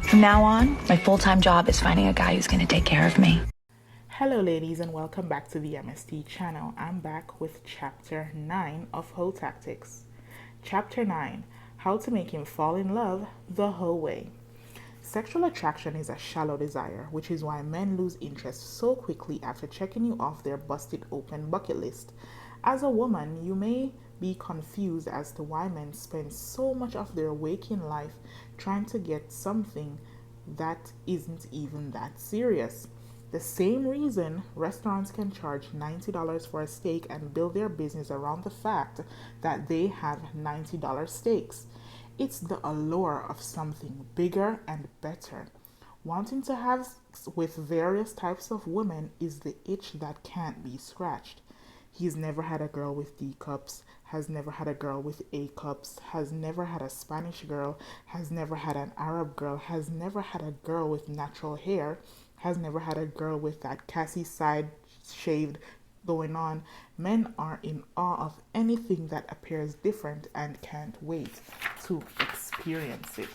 From now on, my full-time job is finding a guy who's going to take care of me. Hello, ladies, and welcome back to the MST channel. I'm back with Chapter 9 of Hoe Tactics. Chapter 9: How to Make Him Fall in Love the Hoe Way. Sexual attraction is a shallow desire, which is why men lose interest so quickly after checking you off their busted open bucket list. As a woman, you may be confused as to why men spend so much of their waking life trying to get something that isn't even that serious. The same reason restaurants can charge $90 for a steak and build their business around the fact that they have $90 steaks. It's the allure of something bigger and better. Wanting to have sex with various types of women is the itch that can't be scratched. He's never had a girl with D cups, has never had a girl with A cups, has never had a Spanish girl, has never had an Arab girl, has never had a girl with natural hair, has never had a girl with that Cassie side shaved going on. Men are in awe of anything that appears different and can't wait to experience it.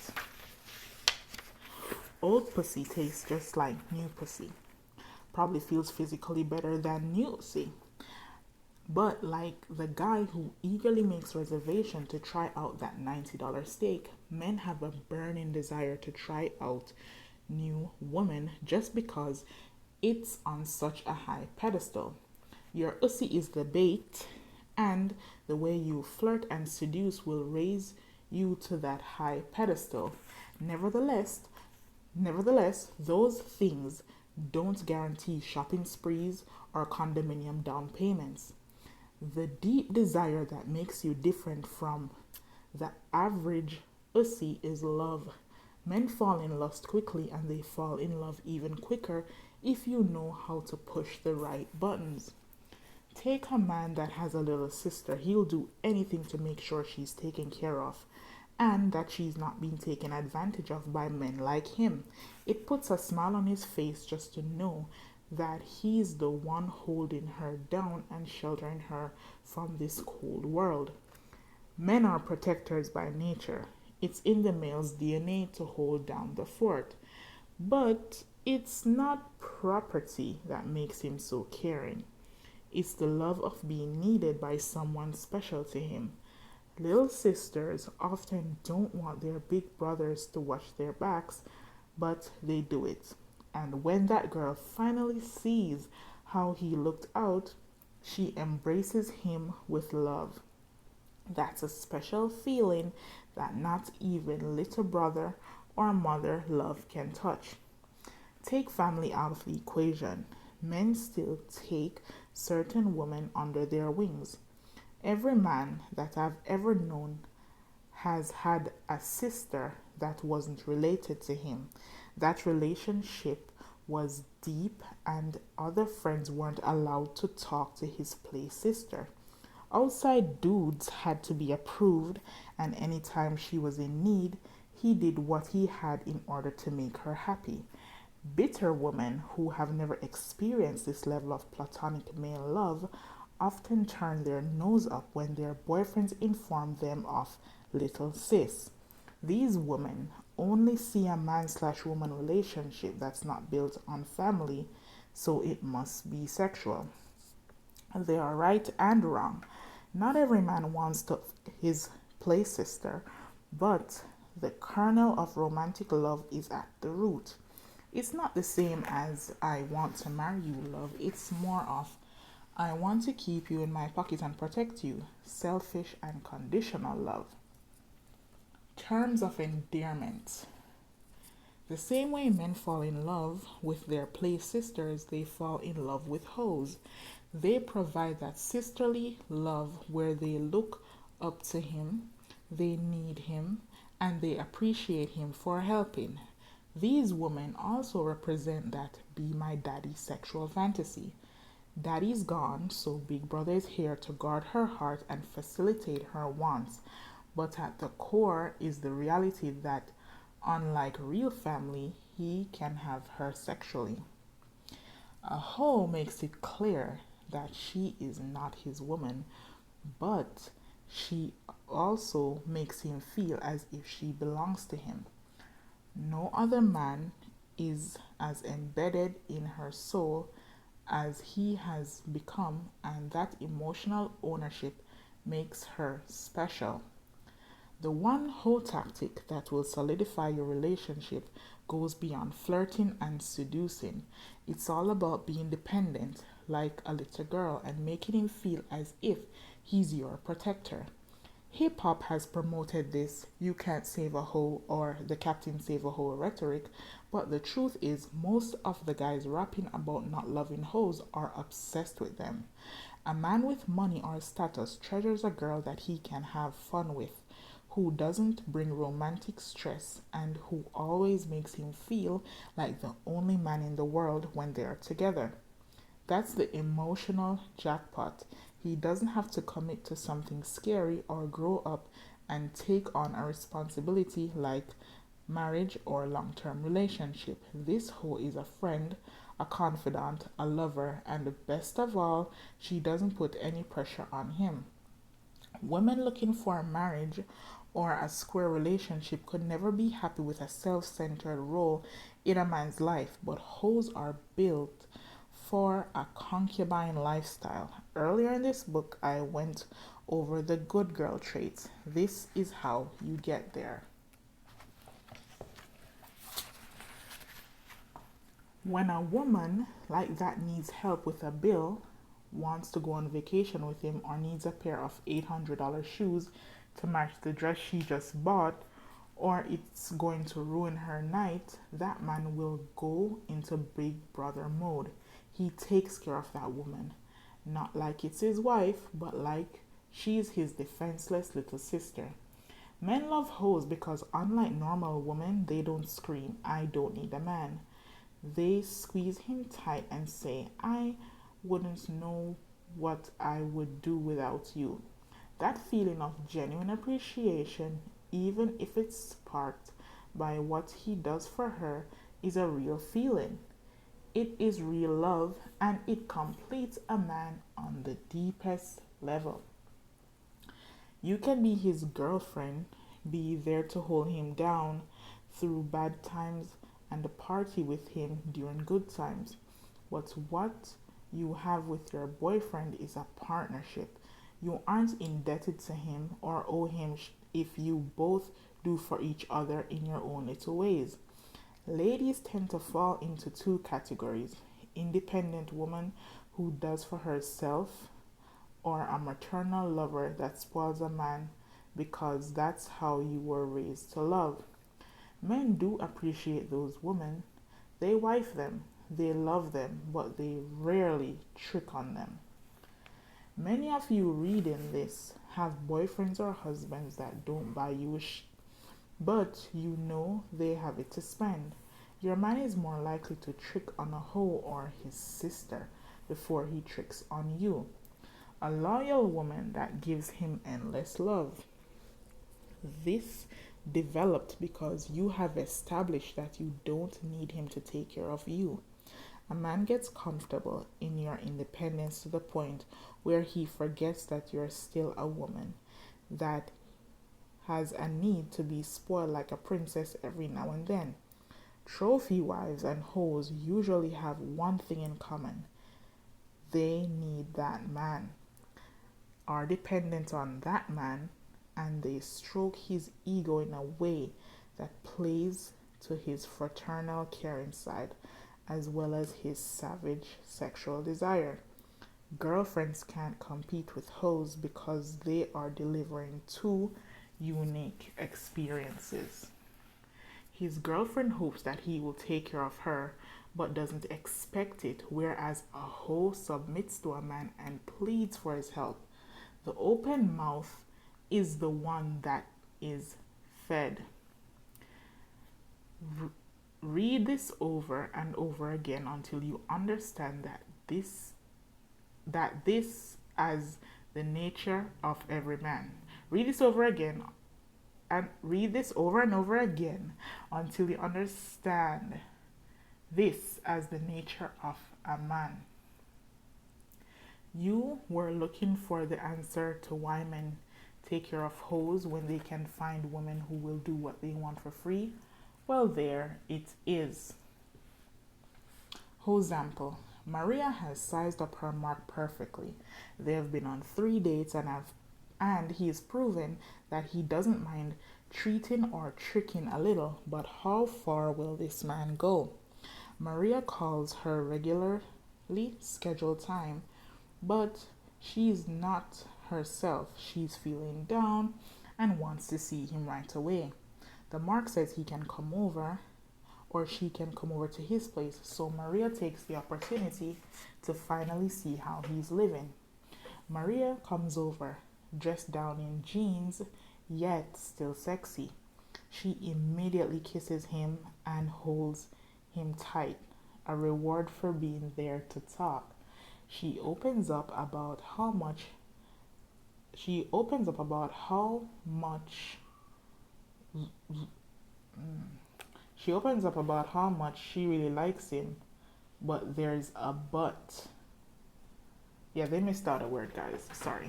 Old pussy tastes just like new pussy. Probably feels physically better than new pussy. But like the guy who eagerly makes reservation to try out that $90 steak, men have a burning desire to try out new woman just because it's on such a high pedestal. Your ussy is the bait, and the way you flirt and seduce will raise you to that high pedestal. Nevertheless, those things don't guarantee shopping sprees or condominium down payments. The deep desire that makes you different from the average ussy is love. Men fall in lust quickly and they fall in love even quicker if you know how to push the right buttons. Take a man that has a little sister. He'll do anything to make sure she's taken care of and that she's not being taken advantage of by men like him. It puts a smile on his face just to know that he's the one holding her down and sheltering her from this cold world. Men are protectors by nature. It's in the male's DNA to hold down the fort. But it's not property that makes him so caring. It's the love of being needed by someone special to him. Little sisters often don't want their big brothers to watch their backs, but they do it. And when that girl finally sees how he looked out, she embraces him with love. That's a special feeling that not even little brother or mother love can touch. Take family out of the equation. Men still take certain women under their wings. Every man that I've ever known has had a sister that wasn't related to him. That relationship was deep, and other friends weren't allowed to talk to his play sister. Outside dudes had to be approved, and anytime she was in need, he did what he had in order to make her happy. Bitter women who have never experienced this level of platonic male love often turn their nose up when their boyfriends inform them of little sis. These women only see a man/woman relationship that's not built on family, so it must be sexual. They are right and wrong. Not every man wants to his play sister, but the kernel of romantic love is at the root. It's not the same as I want to marry you love. It's more of I want to keep you in my pocket and protect you. Selfish and conditional love. Terms of endearment. The same way men fall in love with their play sisters, they fall in love with hoes. They provide that sisterly love where they look up to him, they need him, and they appreciate him for helping. These women also represent that be my daddy sexual fantasy. Daddy's gone, so Big Brother is here to guard her heart and facilitate her wants. But at the core is the reality that, unlike real family, he can have her sexually. A hoe makes it clear that she is not his woman, but she also makes him feel as if she belongs to him. No other man is as embedded in her soul as he has become, and that emotional ownership makes her special. The one whole tactic that will solidify your relationship goes beyond flirting and seducing. It's all about being dependent, like a little girl, and making him feel as if he's your protector. Hip hop has promoted this "you can't save a hoe" or "the captain save a hoe" rhetoric, but the truth is, most of the guys rapping about not loving hoes are obsessed with them. A man with money or status treasures a girl that he can have fun with, who doesn't bring romantic stress, and who always makes him feel like the only man in the world when they're together. That's the emotional jackpot. He doesn't have to commit to something scary or grow up and take on a responsibility like marriage or long term relationship. This hoe is a friend, a confidant, a lover, and the best of all, she doesn't put any pressure on him. Women looking for a marriage or a square relationship could never be happy with a self centered role in a man's life, but hoes are built for a concubine lifestyle. Earlier in this book, I went over the good girl traits. This is how you get there. When a woman like that needs help with a bill, wants to go on vacation with him, or needs a pair of $800 shoes to match the dress she just bought, or it's going to ruin her night, that man will go into big brother mode. He takes care of that woman. Not like it's his wife, but like she's his defenseless little sister. Men love hoes because, unlike normal women, they don't scream, "I don't need a man." They squeeze him tight and say, "I wouldn't know what I would do without you." That feeling of genuine appreciation, even if it's sparked by what he does for her, is a real feeling. It is real love, and it completes a man on the deepest level. You can be his girlfriend, be there to hold him down through bad times and party with him during good times. But what you have with your boyfriend is a partnership. You aren't indebted to him or owe him if you both do for each other in your own little ways. Ladies tend to fall into two categories: independent woman who does for herself, or a maternal lover that spoils a man because that's how you were raised to love. Men do appreciate those women. They wife them, they love them, but they rarely trick on them. Many of you reading this have boyfriends or husbands that don't buy you but you know they have it to spend. Your man is more likely to trick on a hoe or his sister before he tricks on you. A loyal woman that gives him endless love. This developed because you have established that you don't need him to take care of you. A man gets comfortable in your independence to the point where he forgets that you're still a woman, that has a need to be spoiled like a princess every now and then. Trophy wives and hoes usually have one thing in common: they need that man, are dependent on that man, and they stroke his ego in a way that plays to his fraternal caring side as well as his savage sexual desire. Girlfriends can't compete with hoes because they are delivering two unique experiences. His girlfriend hopes that he will take care of her but doesn't expect it, whereas a hoe submits to a man and pleads for his help. The open mouth is the one that is fed. Read this over and over again until you understand that this as the nature of every man. Read this over again and read this over and over again until you understand this as the nature of a man. You were looking for the answer to why men take care of hoes when they can find women who will do what they want for free. Well, there it is. For example, Maria has sized up her Mark perfectly. They have been on 3 dates and he has proven that he doesn't mind treating or tricking a little, but how far will this man go? Maria calls her regularly scheduled time, but she's not herself. She's feeling down and wants to see him right away. The Mark says he can come over or she can come over to his place, so Maria takes the opportunity to finally see how he's living. Maria comes over, dressed down in jeans, yet still sexy. She immediately kisses him and holds him tight, a reward for being there to talk. She opens up about how much she opens up about how much she opens up about how much she really likes him, but there's a but. Yeah, they missed out a word, guys. Sorry.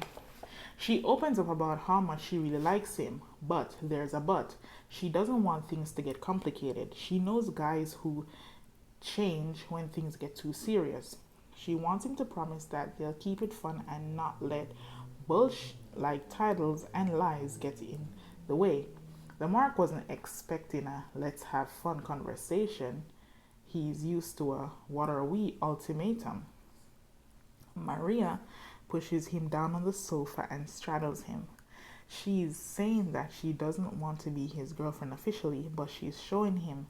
She opens up about how much she really likes him, but there's a but. She doesn't want things to get complicated. She knows guys who change when things get too serious. She wants him to promise that they'll keep it fun and not let bullshit like titles and lies get in the way. The Mark wasn't expecting a let's have fun conversation. He's used to a what are we ultimatum. Maria pushes him down on the sofa and straddles him. She's saying that she doesn't want to be his girlfriend officially, but she's showing him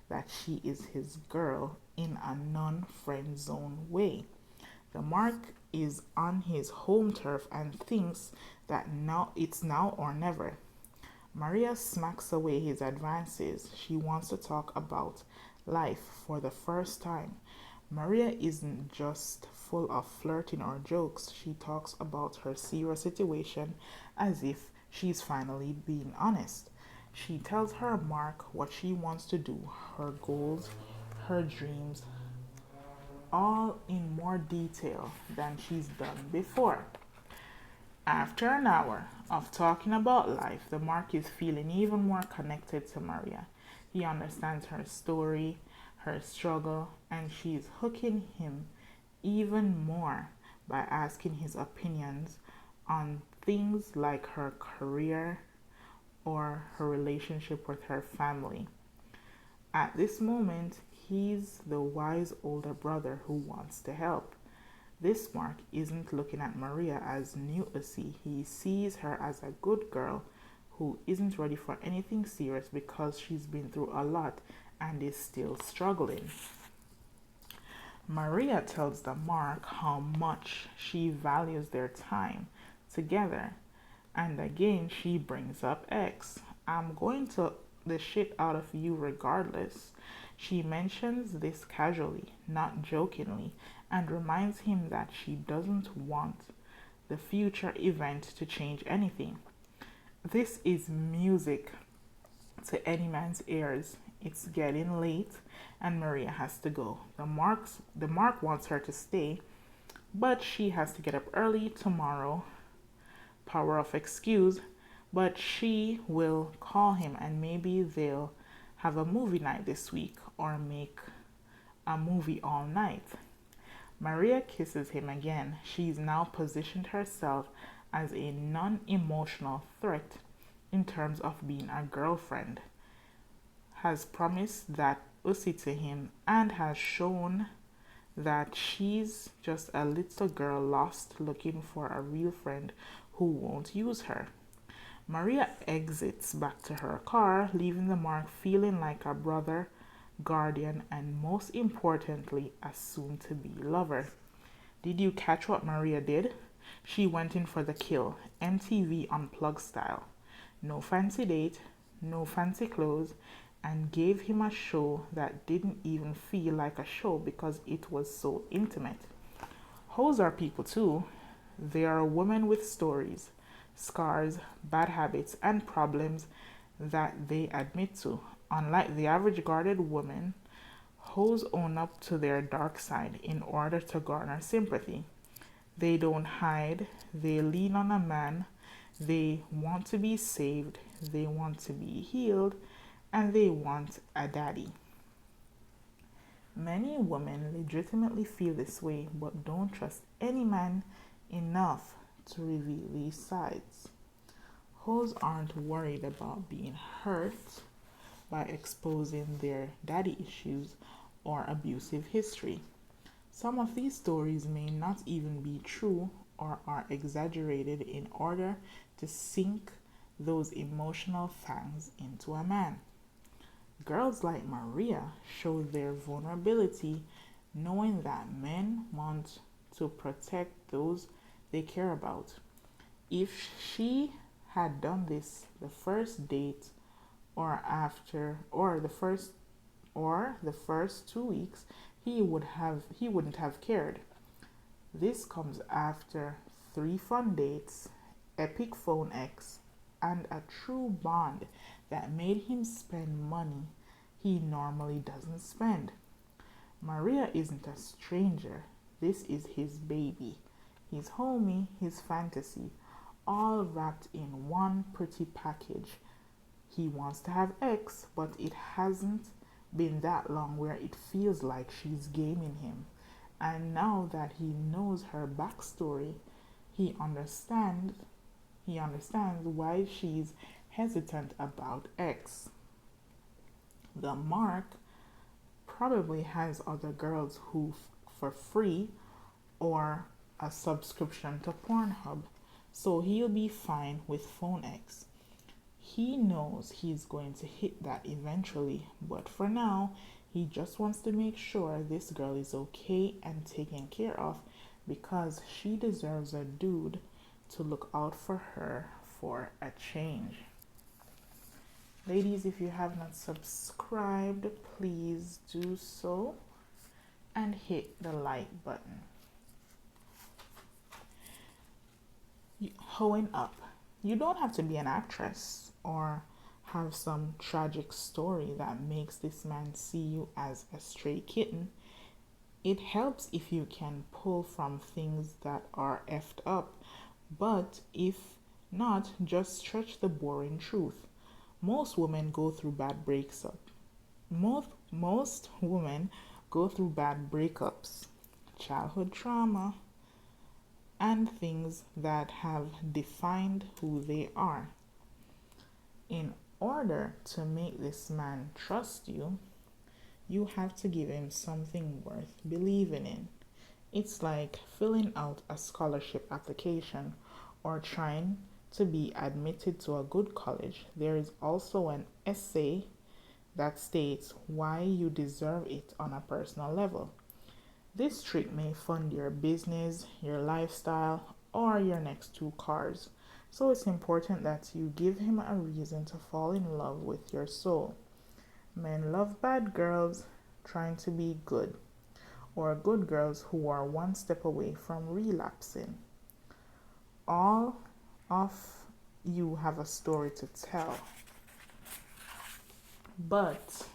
that she is his girl in a non-friend zone way. The Mark is on his home turf and thinks that now it's now or never. Maria smacks away his advances. She wants to talk about life for the first time. Maria isn't just full of flirting or jokes. She talks about her serious situation as if she's finally being honest. She tells her Mark what she wants to do, her goals, her dreams, all in more detail than she's done before. After an hour of talking about life, the Mark is feeling even more connected to Maria. He understands her story, her struggle, and she's hooking him even more by asking his opinions on things like her career or her relationship with her family. At this moment, he's the wise older brother who wants to help. This Mark isn't looking at Maria as new Ussy. He sees her as a good girl who isn't ready for anything serious because she's been through a lot and is still struggling. Maria tells the Mark how much she values their time together. And again, she brings up X. I'm going to the shit out of you regardless. She mentions this casually, not jokingly, and reminds him that she doesn't want the future event to change anything. This is music to any man's ears. It's getting late and Maria has to go. The Mark wants her to stay, but she has to get up early tomorrow. Power of excuse, but she will call him and maybe they'll have a movie night this week or make a movie all night. Maria kisses him again. She's now positioned herself as a non-emotional threat in terms of being a girlfriend, has promised that Ussy to him, and has shown that she's just a little girl lost looking for a real friend who won't use her. Maria exits back to her car, leaving the Mark feeling like a brother, guardian, and most importantly, a soon-to-be lover. Did you catch what Maria did? She went in for the kill, MTV Unplugged style. No fancy date, no fancy clothes, and gave him a show that didn't even feel like a show because it was so intimate. Hoes are people too. They are women with stories, scars, bad habits, and problems that they admit to. Unlike the average guarded woman, hoes own up to their dark side in order to garner sympathy. They don't hide, they lean on a man, they want to be saved, they want to be healed, and they want a daddy. Many women legitimately feel this way but don't trust any man enough to reveal these sides. Hoes aren't worried about being hurt by exposing their daddy issues or abusive history. Some of these stories may not even be true or are exaggerated in order to sink those emotional fangs into a man. Girls like Maria show their vulnerability knowing that men want to protect those they care about. If she had done this the first date or the first 2 weeks, he wouldn't have cared. This comes after 3 fun dates, epic phone X, and a true bond that made him spend money he normally doesn't spend. Maria isn't a stranger. This is his baby, his homie, his fantasy, all wrapped in one pretty package. He wants to have X, but it hasn't been that long where it feels like she's gaming him. And now that he knows her backstory, he understands why she's hesitant about X. The Mark probably has other girls who for free or a subscription to Pornhub, so he'll be fine with Phone X. He knows he's going to hit that eventually, but for now, he just wants to make sure this girl is okay and taken care of because she deserves a dude to look out for her for a change. Ladies, if you have not subscribed, please do so and hit the like button. Hoeing up. You don't have to be an actress or have some tragic story that makes this man see you as a stray kitten. It helps if you can pull from things that are effed up, but if not, just stretch the boring truth. Most women go through bad breaks up. Most women go through bad breakups, childhood trauma, and things that have defined who they are. In order to make this man trust you, you have to give him something worth believing in. It's like filling out a scholarship application or trying to be admitted to a good college. There is also an essay that states why you deserve it on a personal level. This trick may fund your business, your lifestyle, or your next 2 cars. So it's important that you give him a reason to fall in love with your soul. Men love bad girls trying to be good, or good girls who are one step away from relapsing. All of you have a story to tell, but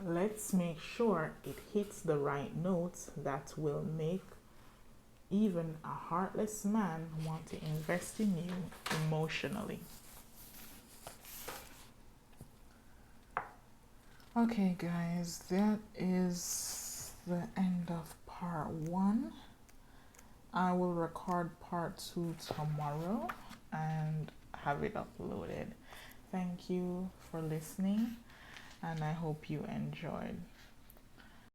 let's make sure it hits the right notes that will make even a heartless man want to invest in you emotionally. Okay, guys, that is the end of part 1. I will record part 2 tomorrow and have it uploaded. Thank you for listening, and I hope you enjoyed.